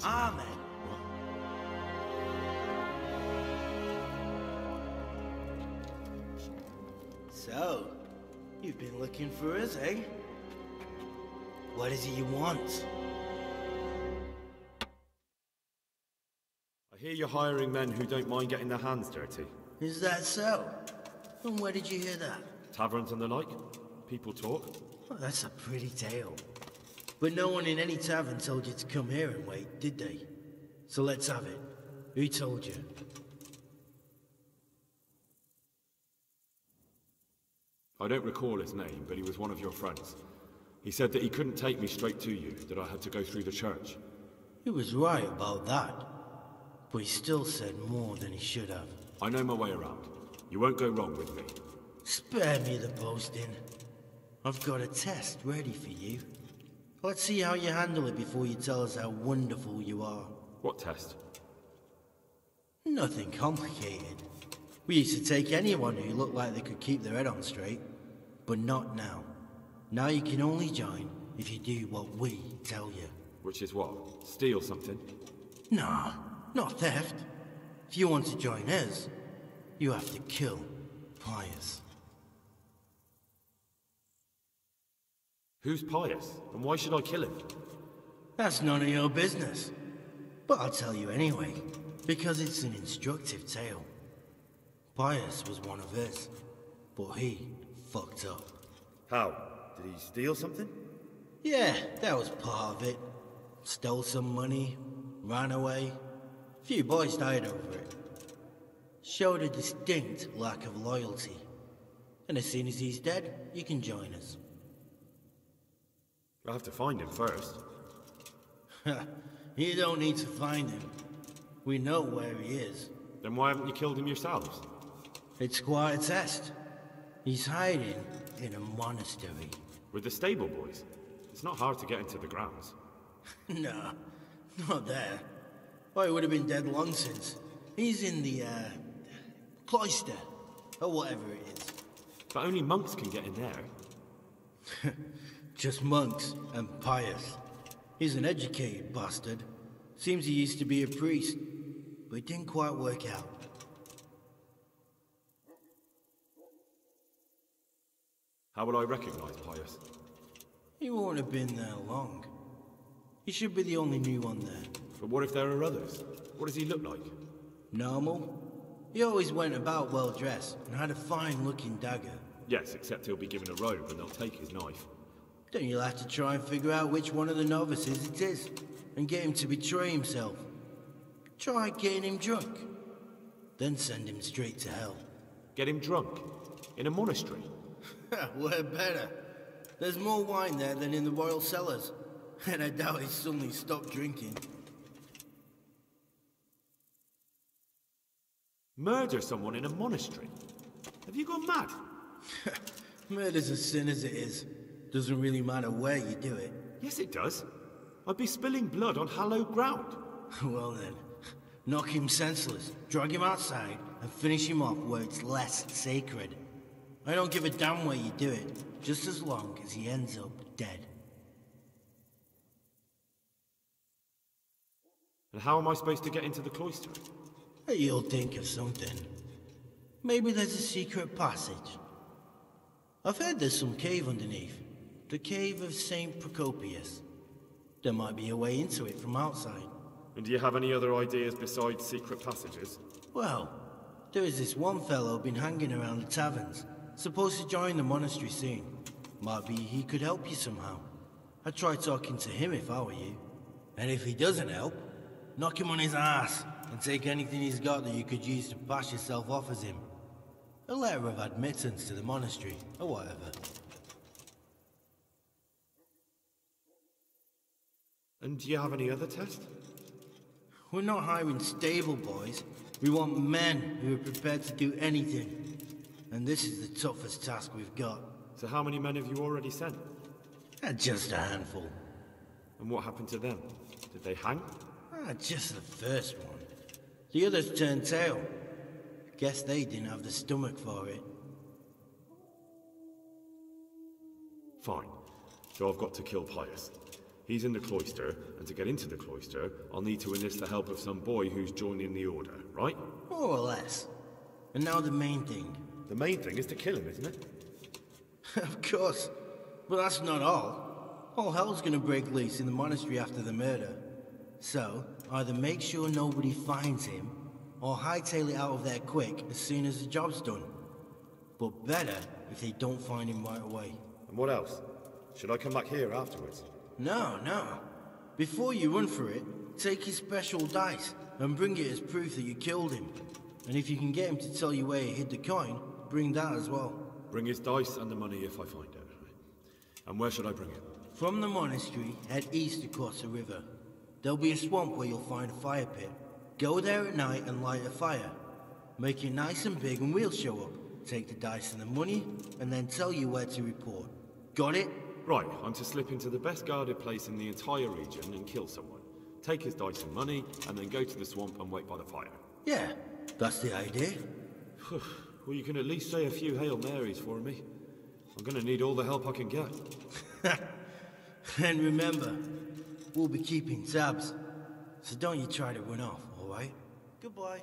Amen. So, you've been looking for us, eh? What is it you want? I hear you're hiring men who don't mind getting their hands dirty. Is that so? And where did you hear that? Taverns and the like. People talk. Well, that's a pretty tale. But no one in any tavern told you to come here and wait, did they? So let's have it. Who told you? I don't recall his name, but he was one of your friends. He said that he couldn't take me straight to you, that I had to go through the church. He was right about that. But he still said more than he should have. I know my way around. You won't go wrong with me. Spare me the boasting. I've got a test ready for you. Let's see how you handle it before you tell us how wonderful you are. What test? Nothing complicated. We used to take anyone who looked like they could keep their head on straight. But not now. Now you can only join if you do what we tell you. Which is what? Steal something? Nah, not theft. If you want to join us, you have to kill Pius. Who's Pius, and why should I kill him? That's none of your business. But I'll tell you anyway, because it's an instructive tale. Pius was one of us, but he fucked up. How? Did he steal something? Yeah, that was part of it. Stole some money, ran away. A few boys died over it. Showed a distinct lack of loyalty. And as soon as he's dead, you can join us. I'll have to find him first. You don't need to find him. We know where he is. Then why haven't you killed him yourselves? It's quite a test. He's hiding in a monastery. With the stable boys? It's not hard to get into the grounds. No, not there. Oh, he would have been dead long since. He's in the, cloister, or whatever it is. But only monks can get in there. Just monks and Pius. He's an educated bastard. Seems he used to be a priest, but it didn't quite work out. How will I recognize Pius? He won't have been there long. He should be the only new one there. But what if there are others? What does he look like? Normal. He always went about well dressed and had a fine-looking dagger. Yes, except he'll be given a robe and they'll take his knife. Then you'll have to try and figure out which one of the novices it is, and get him to betray himself. Try getting him drunk. Then send him straight to hell. Get him drunk? In a monastery? We're better. There's more wine there than in the royal cellars. And I doubt he suddenly stopped drinking. Murder someone in a monastery? Have you gone mad? Murder's a sin as it is. Doesn't really matter where you do it. Yes, it does. I'd be spilling blood on hallowed ground. Well then, knock him senseless, drag him outside, and finish him off where it's less sacred. I don't give a damn where you do it, just as long as he ends up dead. And how am I supposed to get into the cloister? You'll think of something. Maybe there's a secret passage. I've heard there's some cave underneath. The cave of St. Procopius. There might be a way into it from outside. And do you have any other ideas besides secret passages? Well, there is this one fellow been hanging around the taverns. Supposed to join the monastery soon. Might be he could help you somehow. I'd try talking to him if I were you. And if he doesn't help, knock him on his ass and take anything he's got that you could use to pass yourself off as him. A letter of admittance to the monastery, or whatever. And do you have any other test? We're not hiring stable boys. We want men who are prepared to do anything. And this is the toughest task we've got. So how many men have you already sent? Just a handful. And what happened to them? Did they hang? Just the first one. The others turned tail. Guess they didn't have the stomach for it. Fine. So I've got to kill Pius. He's in the cloister, and to get into the cloister, I'll need to enlist the help of some boy who's joining the order, right? More or less. And now the main thing. The main thing is to kill him, isn't it? Of course. But that's not all. All hell's gonna break loose in the monastery after the murder. So, either make sure nobody finds him, or hightail it out of there quick as soon as the job's done. But better if they don't find him right away. And what else? Should I come back here afterwards? No. Before you run for it, take his special dice and bring it as proof that you killed him. And if you can get him to tell you where he hid the coin, bring that as well. Bring his dice and the money if I find it. And where should I bring it? From the monastery, head east across the river. There'll be a swamp where you'll find a fire pit. Go there at night and light a fire. Make it nice and big and we'll show up. Take the dice and the money, and then tell you where to report. Got it? Right, I'm to slip into the best guarded place in the entire region and kill someone. Take his dice and money, and then go to the swamp and wait by the fire. Yeah, that's the idea. Well, you can at least say a few Hail Marys for me. I'm gonna need all the help I can get. And remember, we'll be keeping tabs. So don't you try to run off, alright? Goodbye.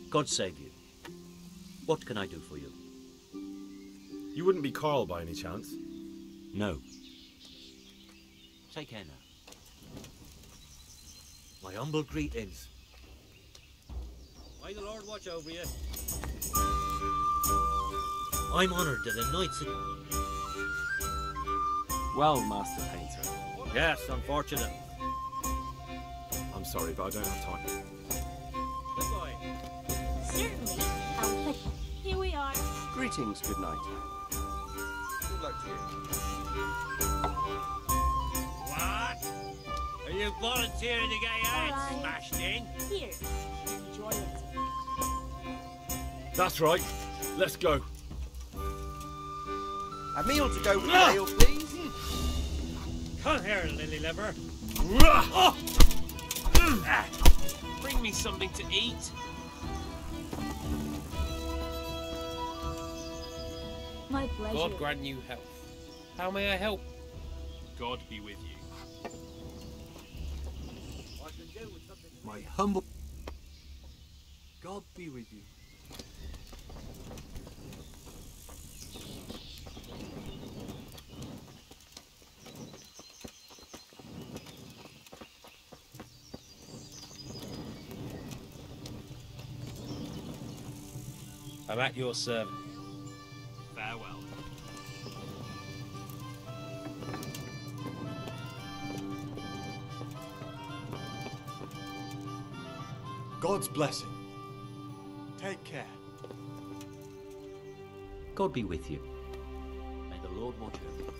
God save you. What can I do for you? You wouldn't be Carl by any chance? No. Take care now. My humble greetings. May the Lord watch over you. I'm honoured that the knights... Well, Master Painter. Yes, unfortunate. I'm sorry, but I don't have time. Goodbye. Certainly, Alfred. Here we are. Greetings, good night. Good luck to you. What? Are you volunteering to get your head Alright. smashed in? Here. Enjoy it. That's right. Let's go. A meal to go with the ale, please. Come here, lily liver. Bring me something to eat. My pleasure. God grant you health. How may I help? God be with you. My humble... God be with you. I'm at your service. Farewell. God's blessing. Take care. God be with you. May the Lord watch over you.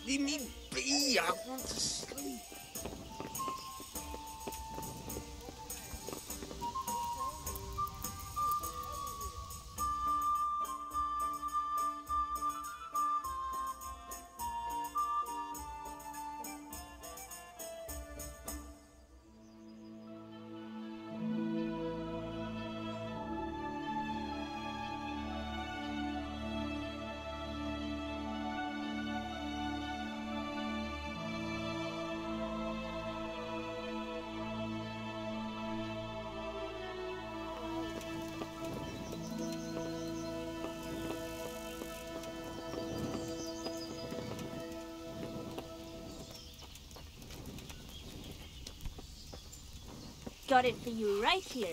Leave me be. I want to sleep. Got it for you right here.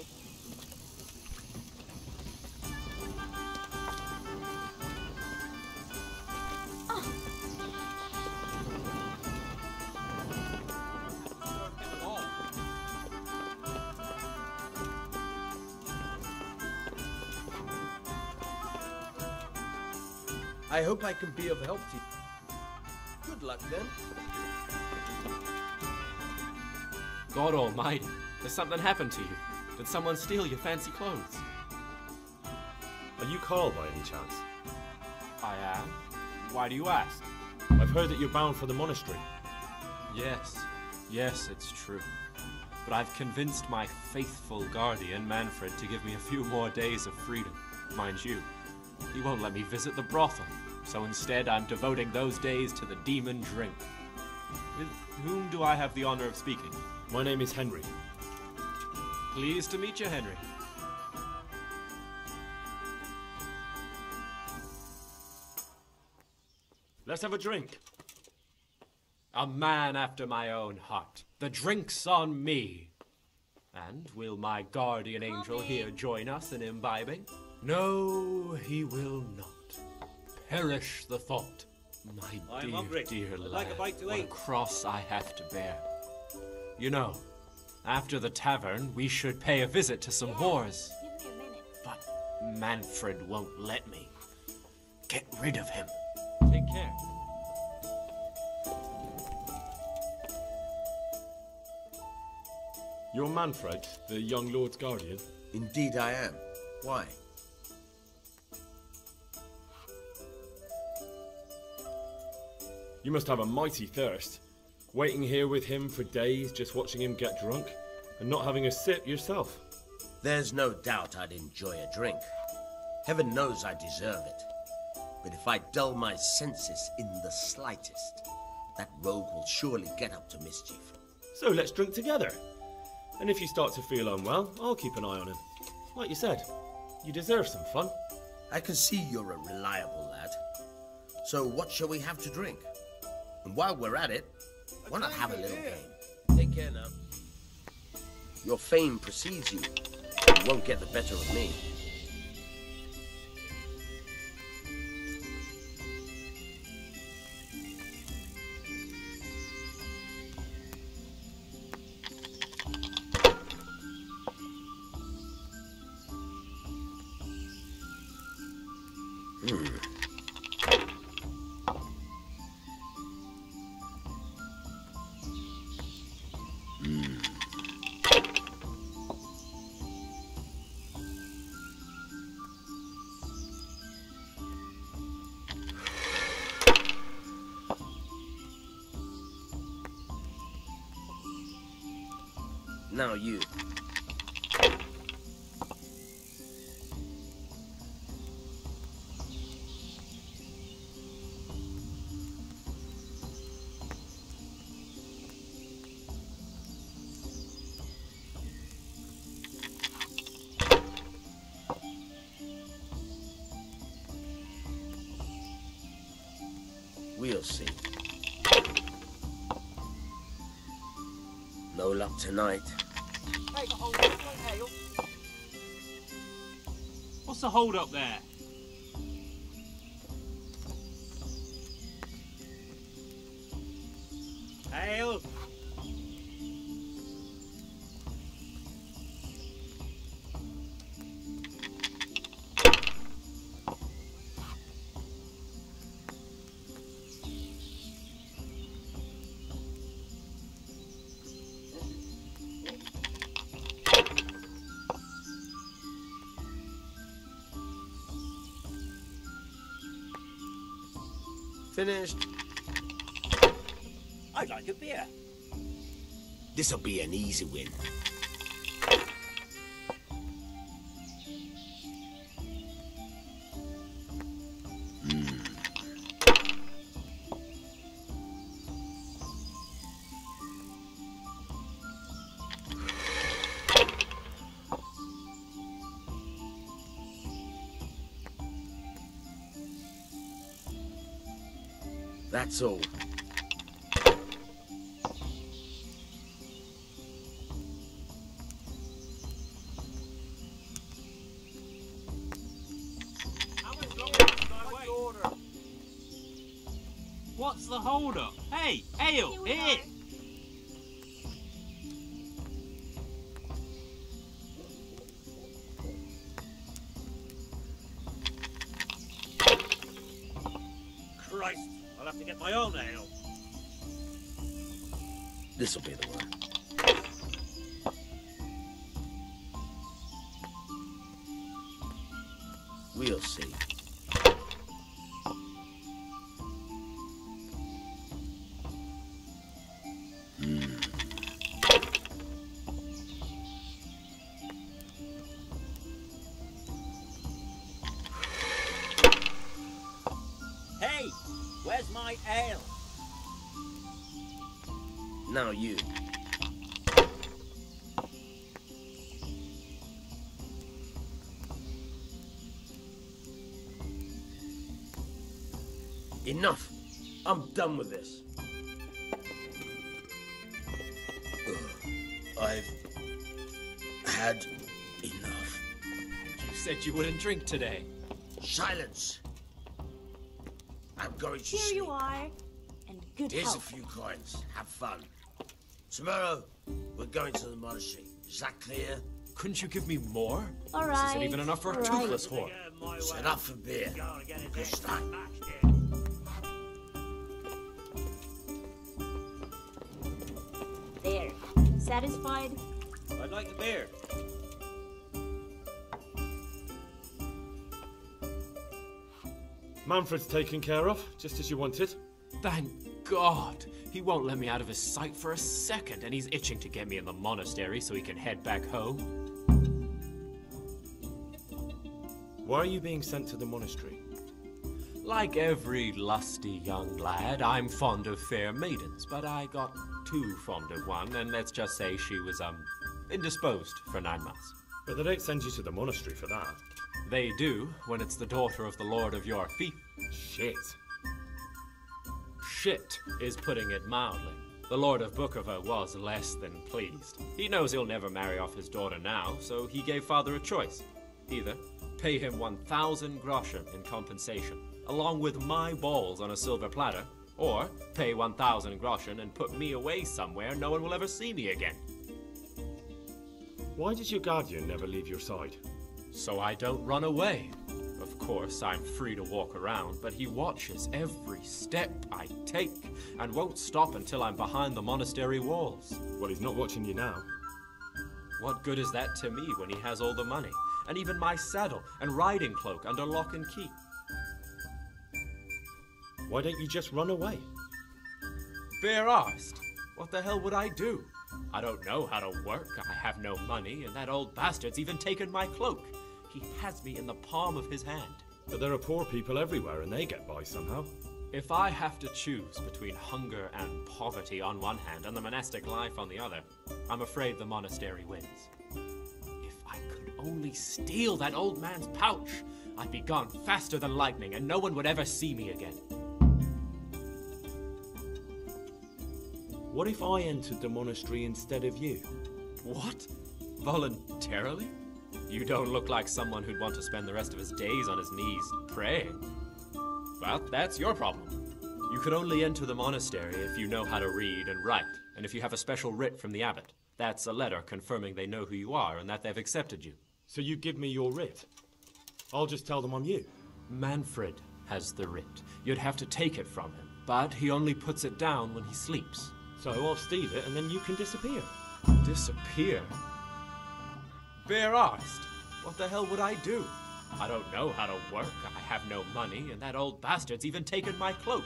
I hope I can be of help to you. Good luck then. God almighty, has something happened to you? Did someone steal your fancy clothes? Are you Carl by any chance? I am. Why do you ask? I've heard that you're bound for the monastery. Yes, it's true. But I've convinced my faithful guardian, Manfred, to give me a few more days of freedom. Mind you, he won't let me visit the brothel, so instead I'm devoting those days to the demon drink. With whom do I have the honor of speaking? My name is Henry. Pleased to meet you, Henry. Let's have a drink. A man after my own heart. The drink's on me. And will my guardian angel here join us in imbibing? No, he will not. Perish the thought. My I'm dear, hungry. dear I'd lad, like a bite to what a eat. cross I have to bear. You know, after the tavern, we should pay a visit to some whores. Give me a minute. But Manfred won't let me. Get rid of him. Take care. You're Manfred, the young lord's guardian. Indeed I am. Why? You must have a mighty thirst. Waiting here with him for days, just watching him get drunk, and not having a sip yourself. There's no doubt I'd enjoy a drink. Heaven knows I deserve it. But if I dull my senses in the slightest, that rogue will surely get up to mischief. So let's drink together. And if you start to feel unwell, I'll keep an eye on him. Like you said, you deserve some fun. I can see you're a reliable lad. So what shall we have to drink? And while we're at it, why not have a little game? Take care now. Your fame precedes you. You won't get the better of me. Now you. We'll see. No luck tonight. Take a hold of my ale. What's the hold up there? Ale. Finished. I'd like a beer. This'll be an easy win. That's all. What's the hold up? Hey, ale, here! Christ, I'll have to get my own ale. This'll be the one. We'll see. Hey, where's my ale? Now you. Enough. I'm done with this. I've had enough. You said you wouldn't drink today. Silence. I'm going to Here sleep. you are, and good Here's health. a few coins. Have fun. Tomorrow, we're going to the monastery. Is that clear? Couldn't you give me more? All This right. isn't even enough for a all right. toothless whore. It's enough for beer. Good start. There. Satisfied? I'd like a beer. Manfred's taken care of, just as you wanted. Thank God! He won't let me out of his sight for a second, and he's itching to get me in the monastery so he can head back home. Why are you being sent to the monastery? Like every lusty young lad, I'm fond of fair maidens, but I got too fond of one, and let's just say she was, indisposed for 9 months. But they don't send you to the monastery for that. They do, when it's the daughter of the Lord of your Fee. Shit. shit is putting it mildly. The Lord of Bukover was less than pleased. He knows he'll never marry off his daughter now, so he gave father a choice. Either pay him 1,000 groschen in compensation, along with my balls on a silver platter, or pay 1,000 groschen and put me away somewhere no one will ever see me again. Why does your guardian never leave your side? So I don't run away. Of course, I'm free to walk around, but he watches every step I take and won't stop until I'm behind the monastery walls. Well, he's not watching you now. What good is that to me when he has all the money, and even my saddle and riding cloak under lock and key? Why don't you just run away? Bare-arsed. What the hell would I do? I don't know how to work, I have no money, and that old bastard's even taken my cloak. He has me in the palm of his hand. But there are poor people everywhere and they get by somehow. If I have to choose between hunger and poverty on one hand and the monastic life on the other, I'm afraid the monastery wins. If I could only steal that old man's pouch, I'd be gone faster than lightning and no one would ever see me again. What if I entered the monastery instead of you? What? Voluntarily? You don't look like someone who'd want to spend the rest of his days on his knees praying. Well, that's your problem. You could only enter the monastery if you know how to read and write, and if you have a special writ from the abbot. That's a letter confirming they know who you are and that they've accepted you. So you give me your writ? I'll just tell them I'm you. Manfred has the writ. You'd have to take it from him, but he only puts it down when he sleeps. So I'll steal it and then you can disappear. Disappear? Bare-arsed. What the hell would I do? I don't know how to work, I have no money, and that old bastard's even taken my cloak.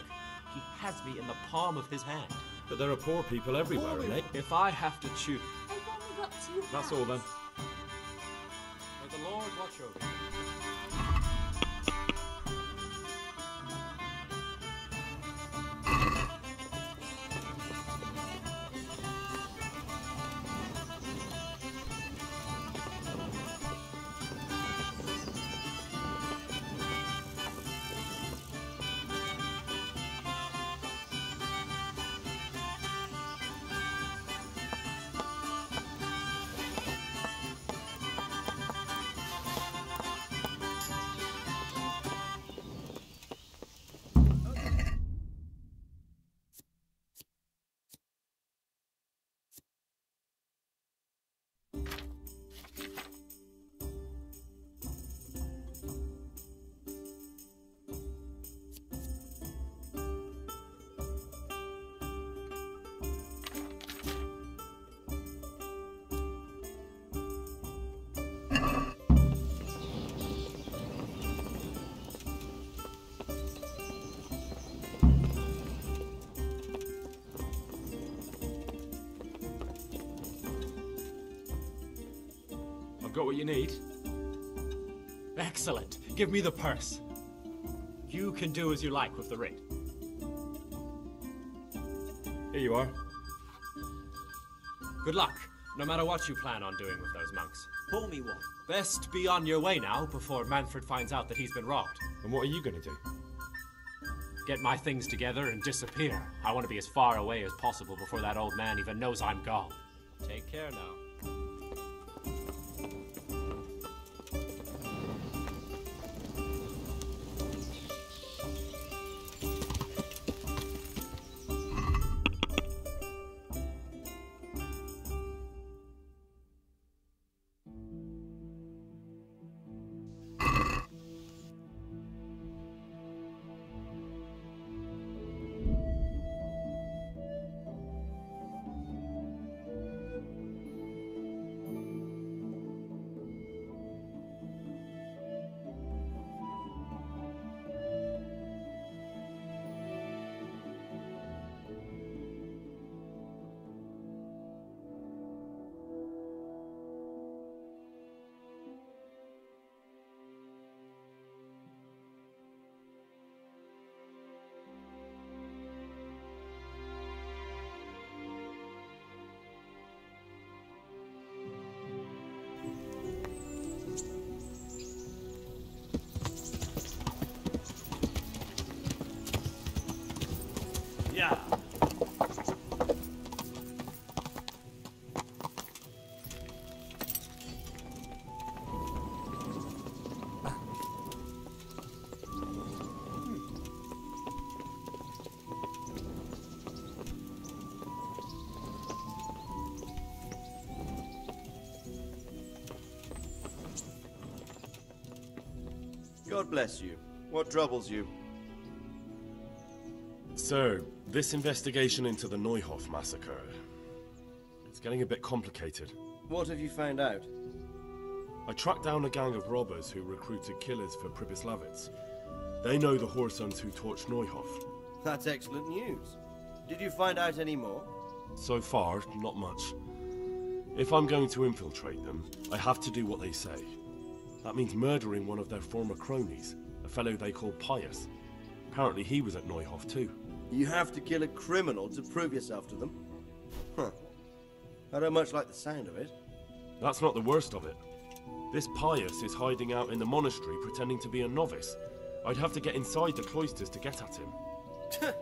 He has me in the palm of his hand. But there are poor people everywhere, and they... If I have to choose... I've only got 2 That's all then. May the Lord watch over you. I've got what you need. Excellent. Give me the purse. You can do as you like with the writ. Here you are. Good luck, no matter what you plan on doing with those monks. Pour me one. Best be on your way now before Manfred finds out that he's been robbed. And what are you going to do? Get my things together and disappear. I want to be as far away as possible before that old man even knows I'm gone. Take care now. God bless you. What troubles you? Sir, this investigation into the Neuhof massacre... it's getting a bit complicated. What have you found out? I tracked down a gang of robbers who recruited killers for Pribyslavitz. They know the Horsons who torched Neuhof. That's excellent news. Did you find out any more? So far, not much. If I'm going to infiltrate them, I have to do what they say. That means murdering one of their former cronies, a fellow they call Pius. Apparently he was at Neuhof too. You have to kill a criminal to prove yourself to them? Huh. I don't much like the sound of it. That's not the worst of it. This Pius is hiding out in the monastery pretending to be a novice. I'd have to get inside the cloisters to get at him.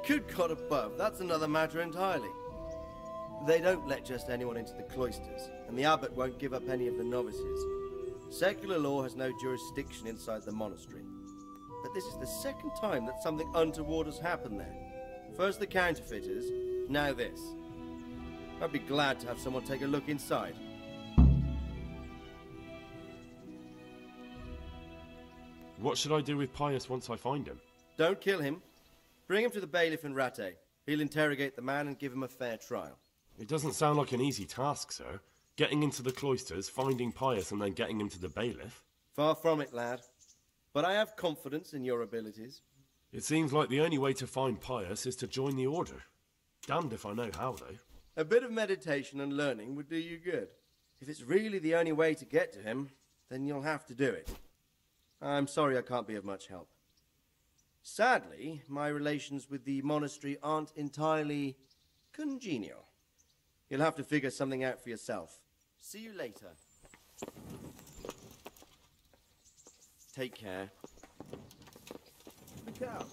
Good God above, that's another matter entirely. They don't let just anyone into the cloisters, and the abbot won't give up any of the novices. Secular law has no jurisdiction inside the monastery. But this is the second time that something untoward has happened there. First the counterfeiters, now this. I'd be glad to have someone take a look inside. What should I do with Pius once I find him? Don't kill him. Bring him to the bailiff in Rattay. He'll interrogate the man and give him a fair trial. It doesn't sound like an easy task, sir. Getting into the cloisters, finding Pius, and then getting him to the bailiff. Far from it, lad. But I have confidence in your abilities. It seems like the only way to find Pius is to join the order. Damned if I know how, though. A bit of meditation and learning would do you good. If it's really the only way to get to him, then you'll have to do it. I'm sorry I can't be of much help. Sadly, my relations with the monastery aren't entirely congenial. You'll have to figure something out for yourself. See you later. Take care. Look out.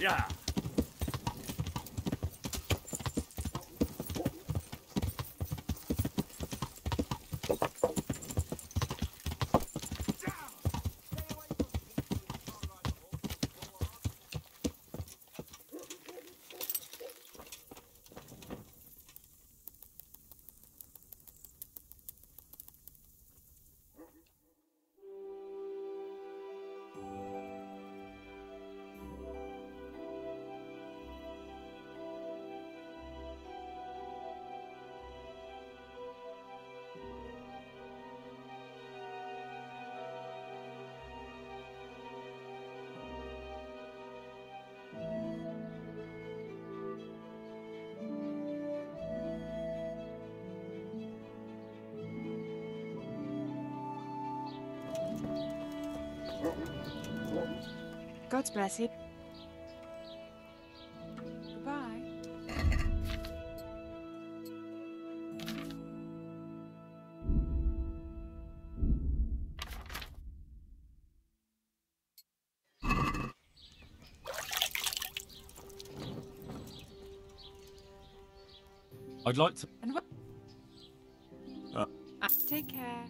Yeah. God's blessing. Goodbye. I'd like to... And what? Take care.